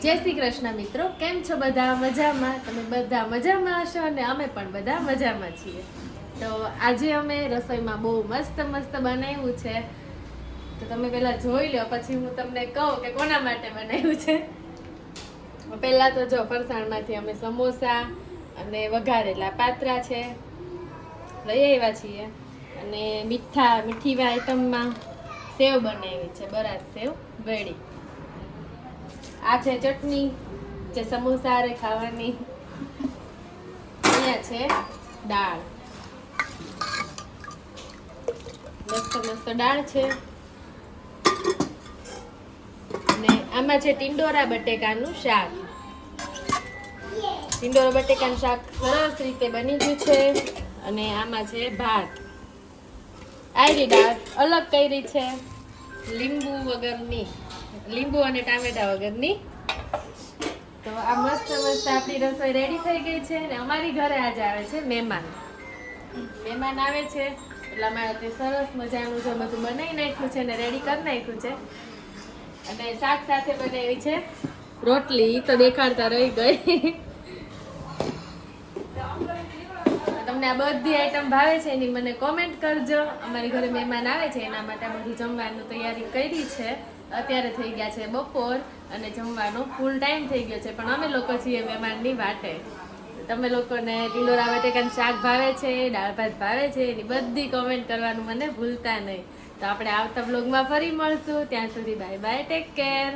જય શ્રી કૃષ્ણ મિત્રો, કેમ છો બધા? મજામાં? તમે બધા મજામાં હશો અને અમે પણ બધા મજામાં છીએ. તો આજે અમે રસોઈમાં બહુ મસ્ત બનાવ્યું છે. તો તમે પહેલા જોઈ લો, પછી હું તમને કહું કે કોના માટે બનાવ્યું છે. પહેલા તો જો ફરસાણમાંથી અમે સમોસા અને વઘારેલા પાત્રા છે લઈ આવ્યા છીએ. અને મીઠી આઈટમમાં સેવ બનાવી છે, બરાસ સેવ ગળી. આ છે ચટણી જે સમોસા હારે ખાવાની. અહીંયા છે દાળ, મસ્ત દાળ છે. અને આમાં છે ટિંડોરા બટેકાનું શાક. ટિંડોરા બટેકાનું શાક સરસ રીતે બની ગયું છે. અને આમાં છે ભાત. આયરી દાળ અલગ કરી છે, લીંબુ વગરની, લીંબુ અને ટામેટા વગરની. તો આ મસ્ત આપણી રસોઈ રેડી થઈ ગઈ છે. અને અમારી ઘરે આજે આવે છે મહેમાન આવે છે, એટલે અમારે તે સરસ મજાનું જો બધું બનાવી નાખ્યું છે ને રેડી કરી નાખ્યું છે. અને શાક સાથે બનાવી છે રોટલી, તો દેખાડતા રહી ગઈ. તમને આ બધી આઈટમ ભાવે છે એની મને કોમેન્ટ કરજો. અમારી ઘરે મહેમાન આવે છે એના માટે બધું જમવાનું તૈયારી કરી છે. અત્યારે થઈ ગયા છે બપોર અને જમવાનો ફૂલ ટાઈમ થઈ ગયો છે, પણ અમે લોકો છીએ મહેમાનની વાટે. તમે લોકોને ટિંડોરા બટેકાનું શાક ભાવે છે, દાળ ભાત ભાવે છે, એની બધી કોમેન્ટ કરવાનું મને ભૂલતા નહીં. તો આપણે આવતા બ્લોગમાં ફરી મળશું. ત્યાં સુધી બાય બાય, ટેક કેર.